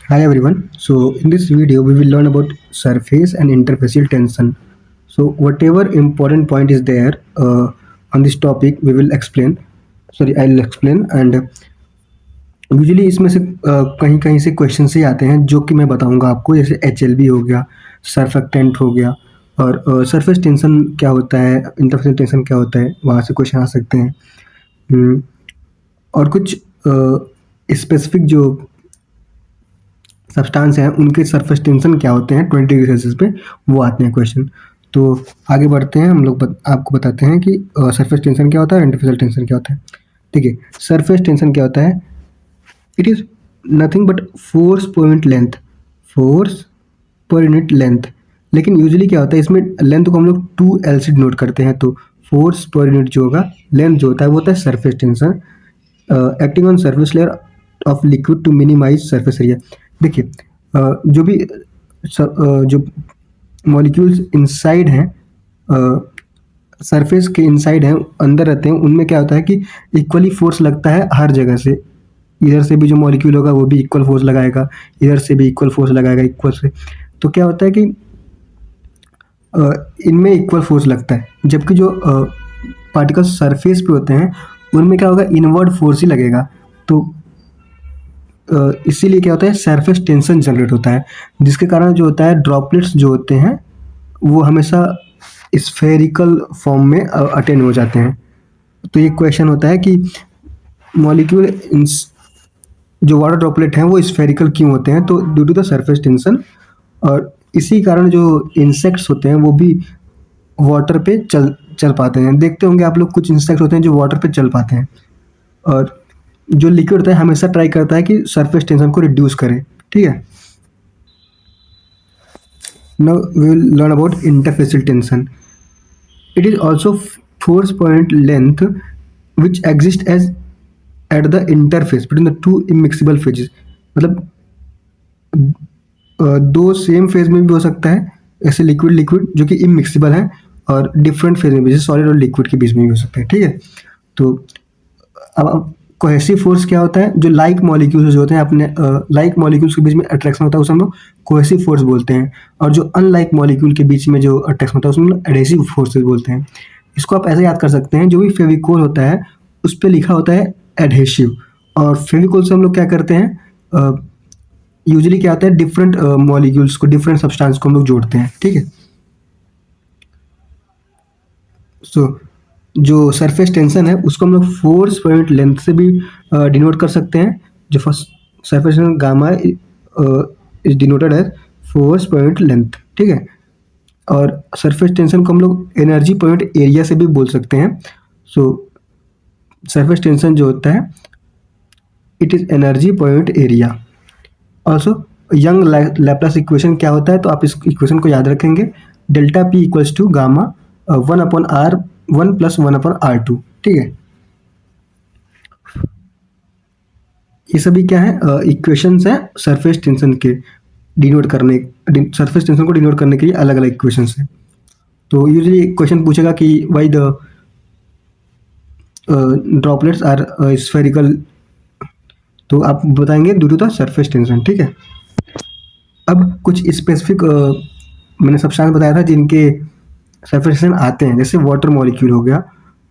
Hi everyone. So in this video we will learn about surface and interfacial tension. So whatever important point is there on this topic we will explain. Sorry, I'll explain and usually इसमें से कहीं कहीं से question से आते हैं जो कि मैं बताऊंगा आपको, जैसे HLB हो गया, सर्फेक्टेंट हो गया और सरफेस टेंशन क्या होता है, इंटरफेसियल टेंशन क्या होता है, वहाँ से क्वेश्चन आ सकते हैं। और कुछ स्पेसिफिक जो सब्सटेंस हैं उनके सरफेस टेंशन क्या होते हैं 20 डिग्री सेल्सियस पे, वो आते हैं क्वेश्चन। तो आगे बढ़ते हैं, हम लोग आपको बताते हैं कि सरफेस टेंशन क्या होता है और इंटरफेसियल टेंशन क्या होता है। ठीक है, सरफेस टेंशन क्या होता है? It is nothing but force per unit length. लेकिन यूजुअली क्या होता है, इसमें लेंथ को हम लोग 2L से डिनोट करते हैं। तो फोर्स पर यूनिट जो होगा, लेंथ जो होता है वो होता है surface tension acting on surface layer of liquid to minimise surface area. देखिए जो भी जो मॉलिक्यूल्स इनसाइड हैं, सरफेस के इनसाइड हैं, अंदर रहते हैं, उनमें क्या होता है कि इक्वली फोर्स लगता है हर जगह से। इधर से भी जो मॉलिक्यूल होगा वो भी इक्वल फोर्स लगाएगा, इधर से भी इक्वल फोर्स लगाएगा इक्वल से। तो क्या होता है कि इनमें इक्वल फोर्स लगता है, जबकि जो पार्टिकल सरफेस पे होते हैं उनमें क्या होगा, इनवर्ड फोर्स ही लगेगा। तो इसीलिए क्या होता है, सरफेस टेंशन जनरेट होता है, जिसके कारण जो होता है ड्रॉपलेट्स जो होते हैं वो हमेशा स्फेरिकल फॉर्म में अटेन हो जाते हैं। तो ये क्वेश्चन होता है कि मॉलिक्यूल जो वाटर ड्रॉपलेट हैं वो स्फेरिकल क्यों होते हैं? तो due to the surface tension. और इसी कारण जो इंसेक्ट्स होते हैं वो भी वाटर पे चल पाते हैं। देखते होंगे आप लोग, कुछ इंसेक्ट होते हैं जो वाटर पे चल पाते हैं। और जो लिक्विड होता है हमेशा ट्राई करता है कि सरफेस टेंशन को रिड्यूस करे। ठीक है, now we will learn about interfacial tension. It is also force point length which exist as at the interface between the two immiscible phases. मतलब दो सेम फेज में भी हो सकता है, ऐसे लिक्विड लिक्विड जो कि इमिक्सिबल है, और डिफरेंट फेज में भी, जैसे सॉलिड और लिक्विड के बीच में भी हो सकता है। ठीक है, तो अब कोहेसिव फोर्स क्या होता है? जो लाइक मॉलिक्यूल्स जो होते हैं अपने लाइक मॉलिक्यूल्स के बीच में अट्रैक्शन होता है उसे हम लोग कोहेसिव फोर्स बोलते हैं। और जो अनलाइक मॉलिक्यूल के बीच में जो अट्रैक्शन होता है उसमें हम लोग एडेसिव फोर्सेस बोलते हैं। इसको आप ऐसे याद कर सकते हैं, जो भी फेविकोल होता है उस पर लिखा होता है एडहेसिव, और फेविकोल से हम लोग क्या करते हैं, यूजुअली क्या होता है, डिफरेंट मॉलिक्यूल्स को, डिफरेंट सब्सटेंस को हम लोग जोड़ते हैं। ठीक है, सो जो सरफेस टेंशन है उसको हम लोग फोर्स पॉइंट लेंथ से भी डिनोट कर सकते हैं। जो first surface tension gamma is denoted as force point length. ठीक है, और सरफेस टेंशन को हम लोग एनर्जी पॉइंट एरिया से भी बोल सकते हैं। सो सरफेस टेंशन जो होता है it is energy point area. Also young Laplace equation क्या होता है, तो आप इस इक्वेशन को याद रखेंगे, delta P equals to gamma 1/R1 + 1/R2। ठीक है, ये सभी क्या है, इक्वेशंस हैं सरफेस टेंशन के डिनोट करने, सरफेस टेंशन को डिनोट करने के लिए अलग अलग इक्वेशंस हैं। तो यूजुअली क्वेश्चन पूछेगा कि why the droplets are spherical, तो आप बताएंगे due to the surface tension. ठीक है, अब कुछ स्पेसिफिक मैंने सब्सटेंस बताया था जिनके सरफेस टेंशन आते हैं, जैसे वाटर मॉलिक्यूल हो गया,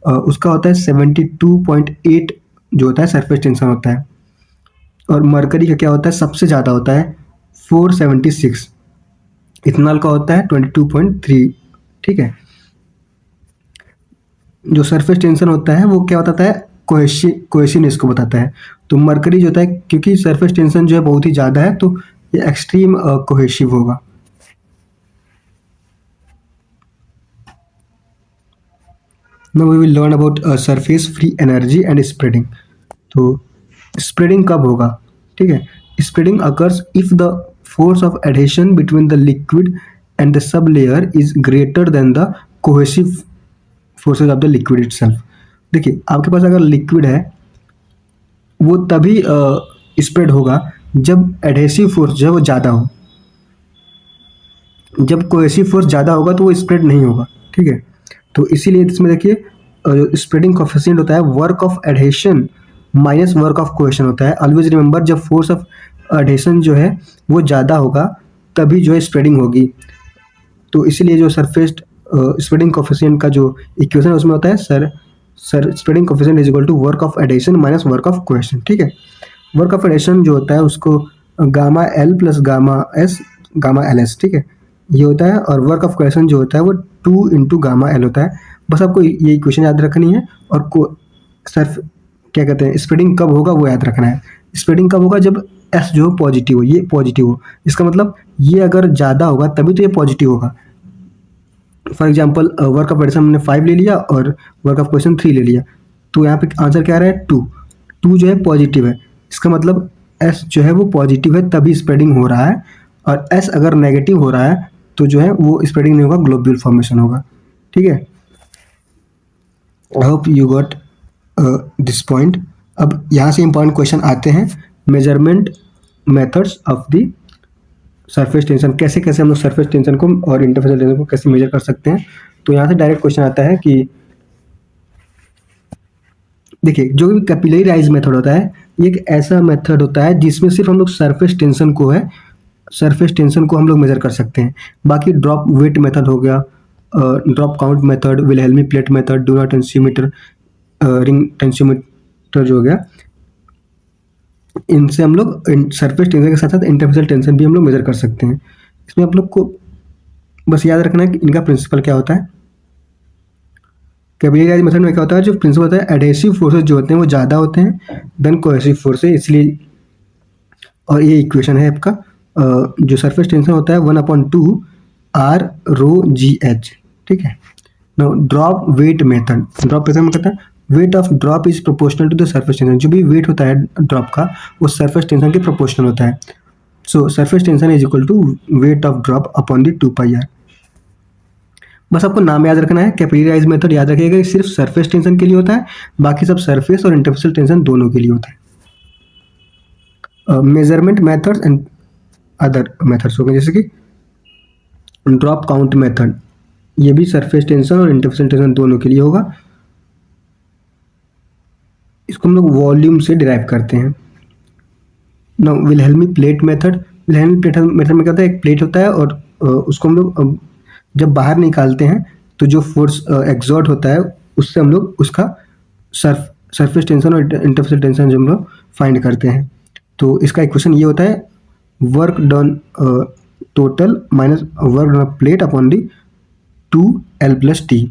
उसका होता है 72.8 जो होता है सरफेस टेंशन होता है। और मरकरी का क्या होता है, सबसे ज़्यादा होता है 476। इथेनॉल का होता है 22.3। ठीक है, जो सरफेस टेंशन होता है वो क्या बताता है, कोहेसिवनेस को बताता है। तो मरकरी जो होता है, क्योंकि सरफेस टेंशन जो है बहुत ही ज़्यादा है, तो ये एक्सट्रीम कोहेसिव होगा। Now we will learn about surface free energy and spreading. तो स्प्रेडिंग कब होगा? ठीक है, spreading occurs if the force of adhesion between the liquid and the sub layer is greater than the cohesive forces of the liquid itself. देखिए, आपके पास अगर liquid है वो तभी स्प्रेड होगा जब एडहेसिव फोर्स जो है वो ज़्यादा हो। जब कोहेसिव फोर्स ज़्यादा होगा तो वो स्प्रेड नहीं होगा। ठीक है, तो इसीलिए इसमें देखिए स्प्रेडिंग कोफिशिएंट होता है work of adhesion minus work of cohesion होता है। ऑलवेज रिमेंबर, जब फोर्स ऑफ एडेशन जो है वो ज़्यादा होगा तभी जो है स्प्रेडिंग होगी। तो इसीलिए जो सरफेस स्प्रेडिंग कोफिशिएंट का जो इक्वेशन है उसमें होता है sir spreading coefficient is equal to work of adhesion minus work of cohesion. ठीक है, वर्क ऑफ एडेशन जो होता है उसको gamma L plus gamma S gamma L S, ठीक है, ये होता है। और वर्क ऑफ कोहेशन जो होता है वो 2 इंटू गामा एल होता है। बस आपको ये इक्वेशन याद रखनी है। और को सर्फ क्या कहते हैं स्प्रेडिंग कब होगा वो याद रखना है। स्प्रेडिंग कब होगा जब एस जो पॉजिटिव हो, ये पॉजिटिव हो। इसका मतलब ये अगर ज़्यादा होगा तभी तो ये पॉजिटिव होगा। For example work of adhesion हमने 5 ले लिया और वर्क ऑफ क्वेश्चन 3 ले लिया, तो यहाँ पे आंसर क्या आ रहा है 2। 2 जो है पॉजिटिव है, इसका मतलब एस जो है वो पॉजिटिव है तभी स्प्रेडिंग हो रहा है। और एस अगर नेगेटिव हो रहा है तो जो है वो स्प्रेडिंग नहीं होगा, ग्लोब्यूल फॉर्मेशन होगा। ठीक है, I hope you got this point. अब यहाँ से इंपॉर्टेंट क्वेश्चन आते हैं, measurement methods of the surface tension. कैसे कैसे हम लोग सरफेस टेंशन को और इंटरफेस टेंशन को कैसे मेजर कर सकते हैं। तो यहाँ से डायरेक्ट क्वेश्चन आता है कि देखिए जो भी कैपिलरी राइज मेथड होता है ये एक ऐसा मेथड होता है जिसमें सिर्फ हम लोग सरफेस टेंशन को हम लोग मेजर कर सकते हैं। बाकी ड्रॉप वेट मेथड हो गया, drop count method, Wilhelmy plate method, Donald tensiometer, ring tensiometer जो हो गया, इनसे हम लोग सरफेस टेंशन के साथ साथ इंटरफेसियल टेंशन भी हम लोग मेजर कर सकते हैं। इसमें आप लोग को बस याद रखना है कि इनका प्रिंसिपल क्या होता है। कैपिलरी राइज मेथड में क्या होता है, जो प्रिंसिपल होता है एडहेसिव फोर्सेस जो होते हैं वो ज़्यादा होते हैं देन कोहेसिव फोर्सेस, इसलिए। और ये इक्वेशन है आपका जो सरफेस टेंशन होता है 1/2 आर रो जी एच। ठीक है, now drop weight method. Drop method में कहता है weight of drop is proportional to the surface tension. जो भी वेट होता है ड्रॉप का वो सरफेस टेंशन के प्रोपोर्शनल होता है। So surface tension is equal to weight of drop upon the 2πr। बस आपको नाम याद रखना है, कैपिलरी राइज मेथड याद रखिएगा सिर्फ सरफेस टेंशन के लिए होता है, बाकी सब सरफेस और इंटरफेसियल टेंशन दोनों के लिए होता है। Measurement methods and other methods हो गए, जैसे कि ड्रॉप काउंट मेथड, ये भी सरफेस टेंशन और इंटरफेसियल टेंशन दोनों के लिए होगा। इसको हम लोग वॉल्यूम से डिराइव करते हैं। ना विलहेल्मी plate method. Wilhelmy plate method में क्या होता है, एक प्लेट होता है और उसको हम लोग जब बाहर निकालते हैं तो जो फोर्स एग्जॉर्ट होता है उससे हम लोग उसका सरफेस टेंशन और इंटरफेसियल टेंशन जो हम लोग फाइंड करते हैं। तो इसका इक्वेशन ये होता है work done total minus work done plate upon the 2L+T।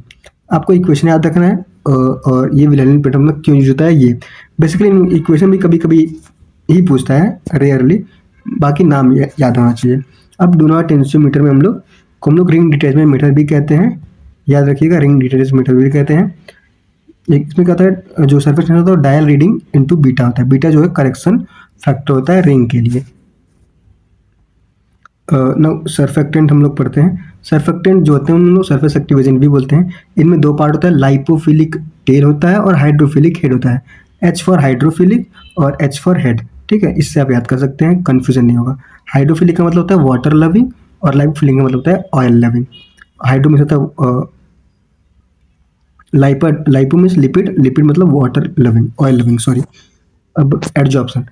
आपको इक्वेशन याद रखना है। और ये विलहेल्मी प्लेट मतलब क्यों यूज होता है, ये बेसिकली इक्वेशन भी कभी कभी ही पूछता है, रेयरली, बाकी नाम याद होना चाहिए। अब डोनाल्ड टेंसियोमीटर में हम लोग रिंग डिटैचमेंट मीटर भी कहते हैं, याद रखिएगा, रिंग डिटैचमेंट मीटर भी कहते हैं। इसमें क्या होता है, जो सरफेस टेंशन होता है डायल रीडिंग इनटू बीटा होता है। बीटा जो है करेक्शन फैक्टर होता है रिंग के लिए। नाउ सरफेक्टेंट हम लोग पढ़ते हैं। सरफेक्टेंट जो होते हैं उन लोग सरफेस एक्टिव एजेंट भी बोलते हैं। इनमें 2 पार्ट होता है, लाइपोफिलिक टेल होता है और हाइड्रोफिलिक हेड होता है। H फॉर हाइड्रोफिलिक और H फॉर हेड। ठीक है, इससे आप याद कर सकते हैं, कन्फ्यूजन नहीं होगा। हाइड्रोफिलिक का मतलब होता है वाटर लविंग और लाइपोफिलिक का मतलब होता है ऑयल लविंग। हाइड्रो में होता है लाइपो मीन्स लिपिड, लिपिड मतलब water loving, oil loving, sorry. अब एडजॉर्प्शन,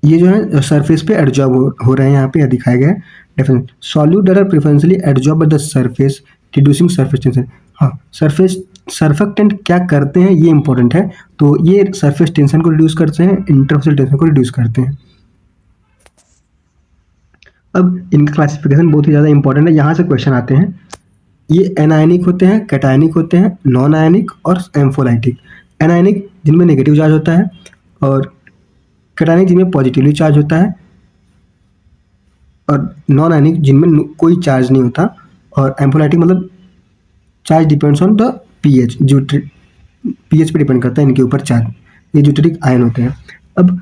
ये जो है सरफेस पे एडजॉर्ब हो रहे हैं, यहाँ पे दिखाया गया है definition. Solute that are preferentially adsorb by the surface reducing surface tension. हाँ, सरफेक्टेंट क्या करते हैं ये इंपॉर्टेंट है। तो ये सरफेस टेंशन को रिड्यूस करते हैं, इंटरफेसियल टेंशन को रिड्यूस करते हैं। अब इनका क्लासिफिकेशन बहुत ही ज़्यादा इंपॉर्टेंट है, यहाँ से क्वेश्चन आते हैं। ये एनायनिक होते हैं, कैटायनिक होते हैं, नॉन आयनिक और एम्फोलाइटिक। एनायनिक जिनमें नेगेटिव चार्ज होता है और कैटायनिक जिनमें पॉजिटिवली चार्ज होता है और नॉन आयनिक जिनमें कोई चार्ज नहीं होता। और एम्फोलाइटिक मतलब charge depends on the pH, जो पीएच पे डिपेंड करता है इनके ऊपर चार्ज। ये ज्यूटेरिक आयन होते हैं। अब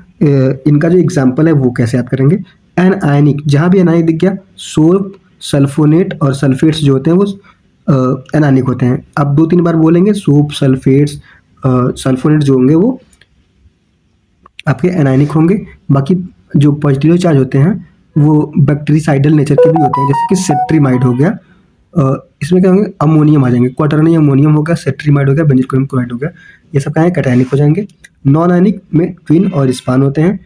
इनका जो एग्जाम्पल है वो कैसे याद करेंगे। एन आयनिक, जहाँ भी एनायनिक दिख गया, सोप, सल्फोनेट और सल्फेट्स जो होते हैं वो एनायनिक होते हैं। आप 2-3 बार बोलेंगे, सोप, सल्फेट्स, सल्फोनेट जो होंगे वो आपके एनायनिक होंगे। बाकी जो पॉजिटिव चार्ज होते हैं वो बैक्टीरिसाइडल नेचर के भी होते हैं, जैसे कि सेट्रीमाइड हो गया। इसमें क्या होंगे, अमोनियम आ जाएंगे, क्वाटरनी अमोनियम हो गया, सेट्रीमाइड हो गया, बेंजोइक क्लोराइड हो गया, ये सब क्या है कैटायनिक हो जाएंगे। नॉन आयनिक में ट्विन और स्पान होते हैं।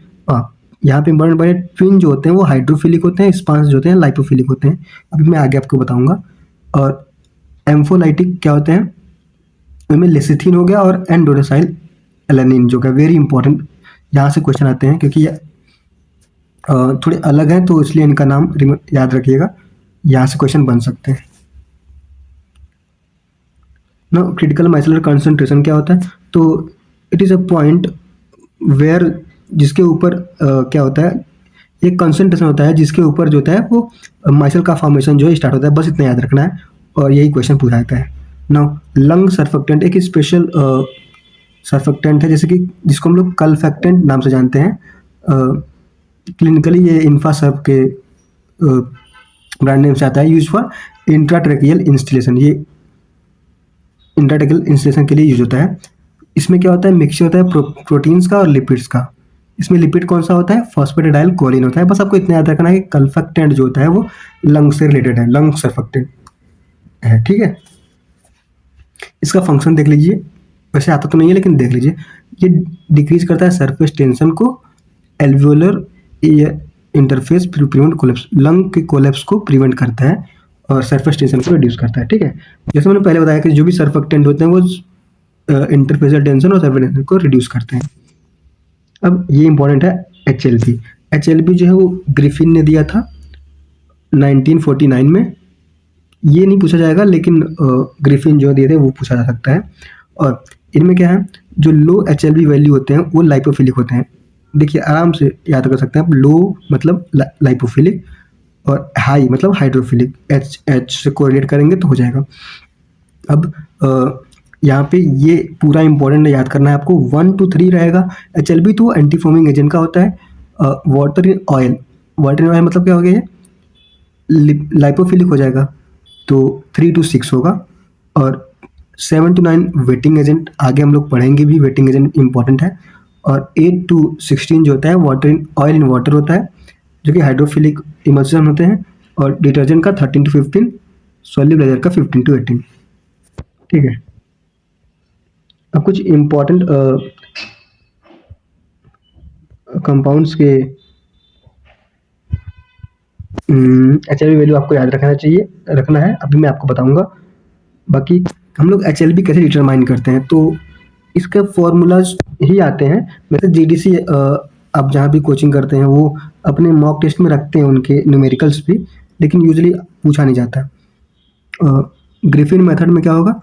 यहाँ पे बड़े बड़े ट्विन जो होते हैं वो हाइड्रोफिलिक होते हैं, स्पांस जो होते हैं लाइपोफिलिक होते हैं। अभी मैं आगे आपको बताऊंगा। और एम्फोलाइटिक क्या होते हैं, उनमें लेसिथिन हो गया और एंडोडेसाइल एलानिन जो है वेरी इंपॉर्टेंट, यहाँ से क्वेश्चन आते हैं क्योंकि ये थोड़े अलग हैं तो इसलिए इनका नाम याद रखिएगा, यहाँ से क्वेश्चन बन सकते हैं ना। क्रिटिकल माइसेलर कंसंट्रेशन क्या होता है, तो it is a point where जिसके ऊपर क्या होता है, एक कंसंट्रेशन होता है जिसके ऊपर जो होता है वो माइसेल का फॉर्मेशन जो है स्टार्ट होता है, बस इतना याद रखना है और यही क्वेश्चन पूछा जाता है ना। लंग सर्फेक्टेंट एक स्पेशल सर्फेक्टेंट है, जैसे कि जिसको हम लोग कल्फेक्टेंट नाम से जानते हैं। क्लिनिकली ये इन्फासर्फ के ब्रांड नेम से आता है। यूज फॉर इंट्राट्रेकियल इंस्टिलेशन, ये इंट्राट्रेकियल इंस्टिलेशन के लिए यूज होता है। इसमें क्या होता है, मिक्सचर होता है प्रोटीन्स का और लिपिड्स का। इसमें लिपिड कौन सा होता है, फॉस्फेटाइल कोलिन होता है। बस आपको इतना याद रखना है कि कल्फेक्टेंट जो होता है वो लंग से रिलेटेड है, लंग सर्फेक्टेंट है, ठीक है। इसका फंक्शन देख लीजिए, वैसे आता तो नहीं है लेकिन देख लीजिए। ये डिक्रीज करता है सरफेस टेंशन को, alveolar interface prevent collapse, lung के कोलैप्स को प्रिवेंट करता है और सरफेस टेंशन को रिड्यूस करता है, ठीक है। जैसे मैंने पहले बताया कि जो भी सर्फेक्टेंट होते हैं वो इंटरफेसियल टेंशन और सरफेस टेंशन को रिड्यूस करते हैं। अब ये इंपॉर्टेंट है HLP। HLP जो है वो ग्रिफिन ने दिया था 1949 में। ये नहीं पूछा जाएगा लेकिन ग्रिफिन जो दिए थे वो पूछा जा सकता है। और इनमें क्या है, जो लो HLP वैल्यू होते हैं वो लाइपोफिलिक होते हैं। देखिए आराम से याद कर सकते हैं आप, लो मतलब लाइपोफिलिक और हाई मतलब हाइड्रोफिलिक, H से कोरिलेट करेंगे तो हो जाएगा। अब यहाँ पे ये पूरा इंपॉर्टेंट याद करना है आपको, 1 to 3 रहेगा। HLP तो एंटी फोमिंग एजेंट का होता है। Water in oil, water in oil मतलब क्या हो गया, लाइपोफिलिक हो जाएगा तो 3 to 6 होगा। और 7 to 9 वेटिंग एजेंट, आगे हम लोग पढ़ेंगे भी, वेटिंग एजेंट इंपॉर्टेंट है। और 8 to 16 जो होता है water in oil in water होता है, जो कि हाइड्रोफिलिक इमल्शन होते हैं। और डिटर्जेंट का 13 to 15, सॉल्युबलाइजर का 15 to 18, ठीक है। अब कुछ इम्पॉर्टेंट कंपाउंड्स के HLP वैल्यू आपको याद रखना है, अभी मैं आपको बताऊंगा। बाकी हम लोग HLP कैसे डिटरमाइन करते हैं, तो इसके फॉर्मूलाज ही आते हैं। वैसे GDC आप जहाँ भी कोचिंग करते हैं वो अपने मॉक टेस्ट में रखते हैं उनके न्यूमेरिकल्स भी, लेकिन यूजुअली पूछा नहीं जाता। ग्रिफिन मेथड में क्या होगा,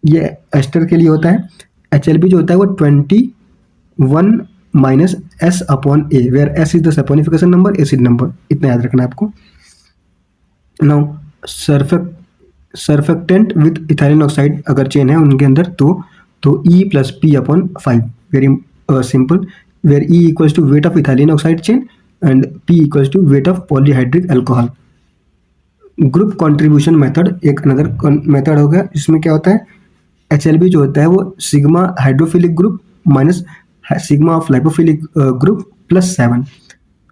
ये एस्टर के लिए होता है। HLP जो होता है वो 21 minus S upon A, where S is the saponification number, acid number, इतना याद रखना है आपको। Now surfactant with ethylene oxide अगर चेन है उनके अंदर तो E plus P upon 5, very simple, where E equals to weight of ethylene oxide chain and P equals to weight of polyhydric alcohol. Group contribution method एक another method हो गया, जिसमें क्या होता है, HLP जो होता है वो sigma hydrophilic group minus sigma of lipophilic group plus 7।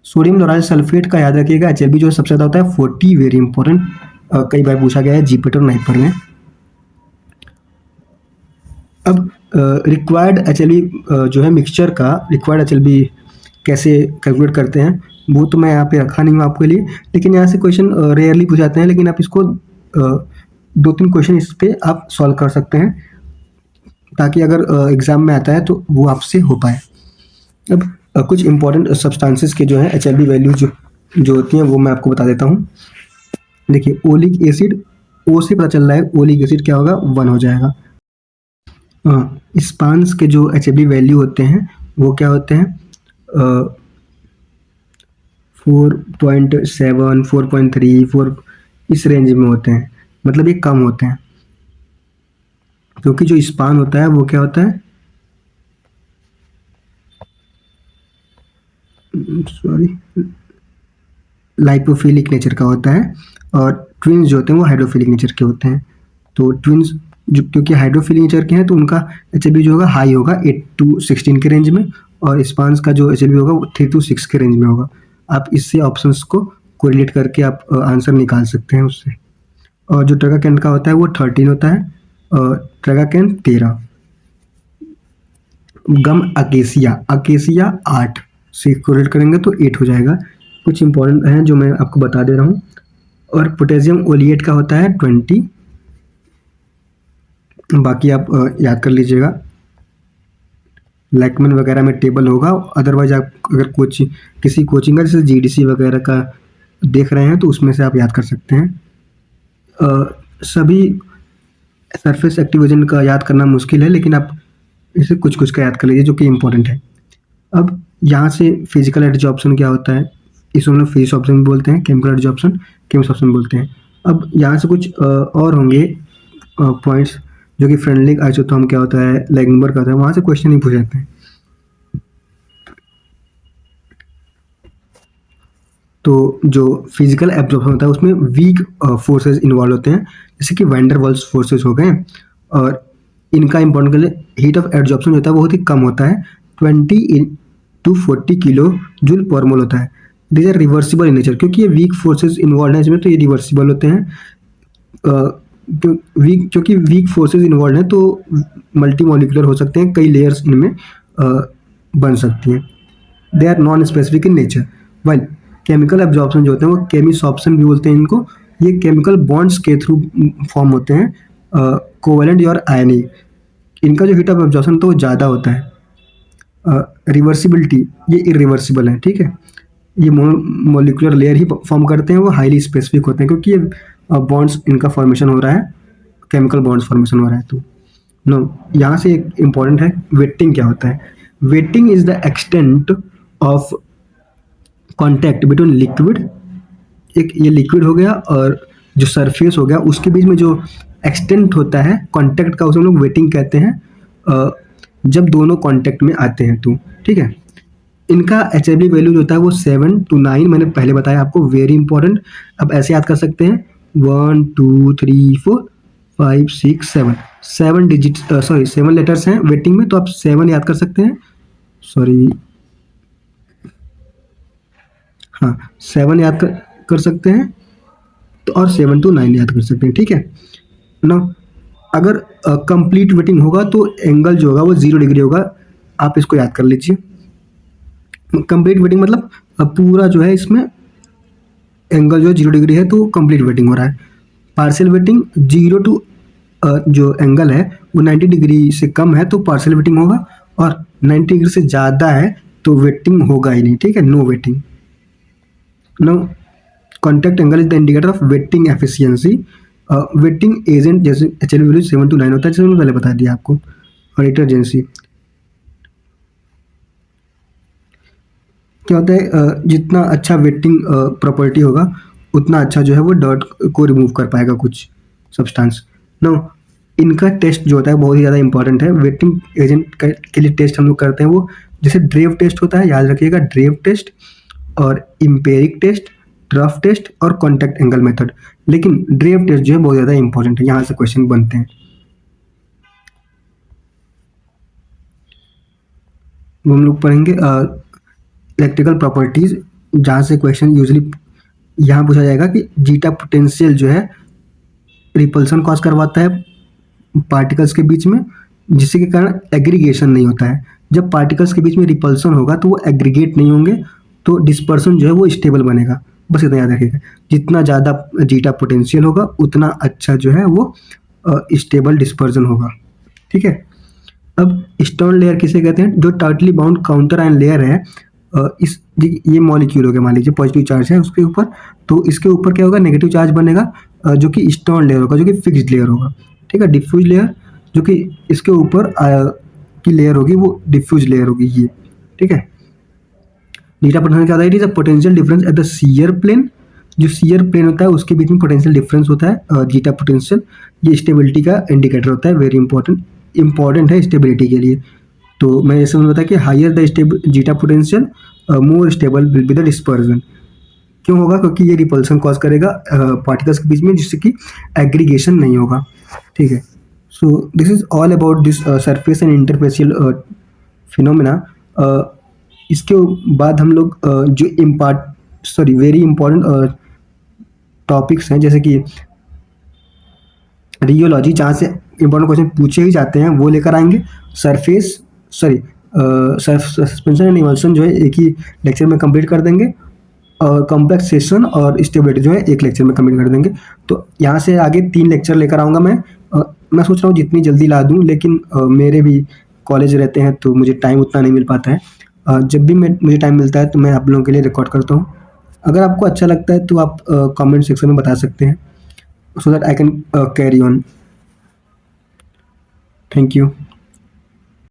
Sodium लोराइल sulphate का याद रखिएगा, HLP जो सबसे ज़्यादा होता है 40, वेरी इंपॉर्टेंट, कई बार पूछा गया है जीपेट और नाइपर में। अब रिक्वायर्ड HLP जो है मिक्सचर का रिक्वायर्ड HLP कैसे कैलकुलेट करते हैं वो तो मैं यहाँ पे रखा नहीं हूँ आपके लिए, लेकिन यहाँ से क्वेश्चन रेयरली पूछ जाते हैं, लेकिन आप इसको 2-3 क्वेश्चन इस पे आप सॉल्व कर सकते हैं ताकि अगर एग्जाम में आता है तो वो आपसे हो पाए। अब कुछ इंपॉर्टेंट सब्सटेंसेस के जो है HLP वैल्यू जो होती हैं वो मैं आपको बता देता हूँ। देखिए ओलिक एसिड, O से पता चल रहा है, ओलिक एसिड क्या होगा, 1 हो जाएगा। स्पांस के जो HLP वैल्यू होते हैं वो क्या होते हैं, 4.7, 4.3, 4 इस रेंज में होते हैं, मतलब ये कम होते हैं, क्योंकि जो स्पान होता है वो क्या होता है, सॉरी, लाइपोफिलिक नेचर का होता है। और ट्विन्स जो होते हैं वो हाइड्रोफिलिक नेचर के होते हैं। तो ट्विन्स जो क्योंकि हाइड्रोफिलिक नेचर के हैं तो उनका HLP जो होगा हाई होगा 8 to 16 के रेंज में, और स्पान्स का जो HLP होगा वो 3 to 6 के रेंज में होगा। आप इससे ऑप्शंस को कोरिलेट करके आप आंसर निकाल सकते हैं उससे। और जो ट्रेगाकेंट का होता है वो 13 होता है, और ट्रेगाकेंट 13। गम अकेसिया 8, 6 को रेट करेंगे तो 8 हो जाएगा। कुछ इंपॉर्टेंट हैं जो मैं आपको बता दे रहा हूँ। और पोटेशियम ओलिएट का होता है 20, बाकी आप याद कर लीजिएगा, लैकमैन वगैरह में टेबल होगा। अदरवाइज आप अगर किसी कोचिंग का जैसे जीडीसी वगैरह का देख रहे हैं तो उसमें से आप याद कर सकते हैं। सभी सरफेस एक्टिविजन का याद करना मुश्किल है, लेकिन आप इसे कुछ कुछ का याद कर लीजिए जो कि इम्पोर्टेंट है। अब यहाँ से फिजिकल एडजॉर्प्शन क्या होता है, इसको हम लोग फिजिक्स ऑप्शन बोलते हैं, केमिकल एडजॉर्प्शन केमिक्स ऑप्शन बोलते हैं। अब यहाँ से कुछ और होंगे पॉइंट्स जो कि फ्रेंडली आइसोटोम क्या होता है, लैगेंबर्ग का होता है, वहाँ से क्वेश्चन ही पूछ जाते हैं। तो जो फिजिकल एब्जॉर्प्शन होता है उसमें वीक फोर्सेस इन्वॉल्व होते हैं, जैसे कि वैन डर वाल्स फोर्सेस हो गए, और इनका इंपॉर्टेंट के लिए हीट ऑफ एब्जॉर्प्शन होता है बहुत ही कम होता है, 20 to 40 किलो जूल पर मोल होता है। These are reversible in nature, क्योंकि ये वीक फोर्सेस इन्वॉल्व हैं इसमें तो ये रिवर्सिबल होते हैं। क्योंकि वीक फोर्सेस इन्वॉल्व हैं तो मल्टी मॉलिकुलर हो सकते हैं, कई लेयर्स इनमें बन सकती हैं। They are non specific in nature. While chemical absorption जो होते हैं वो केमिसॉप्शन भी बोलते हैं इनको। ये केमिकल बॉन्ड्स के थ्रू फॉर्म होते हैं, कोवेलेंट और आयनिक। इनका जो हीट ऑफ एब्जॉर्प्शन तो वो ज़्यादा होता है। रिवर्सिबिलिटी ये इरिवर्सिबल है, ठीक है। ये मोलिकुलर लेयर ही फॉर्म करते हैं, वो हाईली स्पेसिफिक होते हैं क्योंकि ये बॉन्ड्स इनका फॉर्मेशन हो रहा है, केमिकल बॉन्ड्स फॉर्मेशन हो रहा है। तो नो, यहाँ से एक इम्पॉर्टेंट है, वेटिंग क्या होता है। Waiting is the extent of contact between liquid, एक ये लिक्विड हो गया और जो सरफेस हो गया उसके बीच में जो एक्सटेंट होता है कॉन्टैक्ट का, उसे हम लोग वेटिंग कहते हैं जब दोनों कॉन्टैक्ट में आते हैं तो, ठीक है। इनका एचएबी वैल्यू जो होता है वो 7 to 9, मैंने पहले बताया आपको, वेरी इंपॉर्टेंट। अब ऐसे याद कर सकते हैं 1 2 3 4 5 6 7, 7 डिजिट, सॉरी 7 लेटर्स हैं वेटिंग में, तो आप 7 याद कर सकते हैं, सॉरी हाँ 7 याद कर सकते हैं तो, और 7 to 9 याद कर सकते हैं, ठीक है ना। अगर कंप्लीट वेटिंग होगा तो एंगल जो होगा वो 0 डिग्री होगा, आप इसको याद कर लीजिए। कंप्लीट वेटिंग मतलब पूरा जो है इसमें एंगल जो है 0 डिग्री है तो कंप्लीट वेटिंग हो रहा है। पार्शियल वेटिंग 0 to जो एंगल है वो 90 डिग्री से कम है तो पार्शियल वेटिंग होगा, और 90 डिग्री से ज़्यादा है तो वेटिंग होगा ही नहीं, ठीक है, no wetting. No, contact angle is the indicator of wetting efficiency. Wetting agent जैसे एचएलवी वैल्यू 7 to 9 होता है, जैसे मैंने पहले बता दिया आपको। और इंटरजेंसी क्या होता है, जितना अच्छा वेटिंग प्रॉपर्टी होगा उतना अच्छा जो है वो डर्ट को रिमूव कर पाएगा कुछ सब्सटेंस। नो, इनका टेस्ट जो होता है बहुत ही ज़्यादा इंपॉर्टेंट है। वेटिंग एजेंट के लिए टेस्ट हम लोग करते हैं वो, जैसे ड्रेव टेस्ट होता है, याद रखिएगा, ड्रेव टेस्ट और इम्पेरिक टेस्ट, ट्रफ टेस्ट और कॉन्टैक्ट एंगल मेथड। लेकिन ड्रेव टेस्ट जो है बहुत ज़्यादा इंपॉर्टेंट है, यहाँ से क्वेश्चन बनते हैं। वो हम लोग पढ़ेंगे इलेक्ट्रिकल प्रॉपर्टीज, जहाँ से क्वेश्चन यूजली यहाँ पूछा जाएगा कि जीटा पोटेंशियल जो है रिपल्सन कॉज करवाता है पार्टिकल्स के बीच में, जिसके कारण एग्रीगेशन नहीं होता है। जब पार्टिकल्स के बीच में रिपल्सन होगा तो वो एग्रीगेट नहीं होंगे, तो डिस्पर्सन जो है वो स्टेबल बनेगा। बस इतना याद रखिएगा, जितना ज़्यादा जीटा पोटेंशियल होगा उतना अच्छा जो है वो स्टेबल डिस्पर्सन होगा, ठीक है। अब स्टोन लेयर किसे कहते हैं, जो tightly bound counter ion layer है। इस ये मॉलिक्यूल हो गया, मान लीजिए पॉजिटिव चार्ज है उसके ऊपर, तो इसके ऊपर क्या होगा, नेगेटिव चार्ज बनेगा, जो कि स्टोन लेयर होगा, जो कि फिक्स्ड लेयर होगा, ठीक है। डिफ्यूज लेयर जो कि इसके ऊपर की लेयर होगी वो डिफ्यूज लेयर होगी ये, ठीक है। जीटा पोटेंशियल क्या होता है, it is a potential difference at the shear plane. जो शियर प्लेन होता है उसके बीच में पोटेंशियल डिफरेंस होता है, जीटा पोटेंशियल। ये स्टेबिलिटी का इंडिकेटर होता है, वेरी इंपॉर्टेंट है स्टेबिलिटी के लिए। तो मैं जैसे मैंने बताया कि higher the zeta potential more stable will be the dispersion. क्यों होगा, क्योंकि ये रिपल्सन कॉज करेगा पार्टिकल्स के बीच में, जिससे कि एग्रीगेशन नहीं होगा, ठीक है। So this is all about this surface and interfacial phenomena. इसके बाद हम लोग जो वेरी इंपॉर्टेंट टॉपिक्स हैं, जैसे कि रियोलॉजी, जहाँ से इंपॉर्टेंट क्वेश्चन पूछे ही जाते हैं वो लेकर आएंगे। सस्पेंशन एंड इमल्सन जो है एक ही लेक्चर में कंप्लीट कर देंगे, और कॉम्प्लेक्सेशन और स्टेबिलिटी जो है एक लेक्चर में कंप्लीट कर देंगे। तो यहाँ से आगे 3 लेक्चर लेकर आऊँगा मैं। मैं सोच रहा हूँ जितनी जल्दी ला दूँ, लेकिन मेरे भी कॉलेज रहते हैं तो मुझे टाइम उतना नहीं मिल पाता है। जब भी मुझे टाइम मिलता है तो मैं आप लोगों के लिए रिकॉर्ड करता हूँ। अगर आपको अच्छा लगता है तो आप कमेंट सेक्शन में बता सकते हैं, so that I can carry on. Thank you.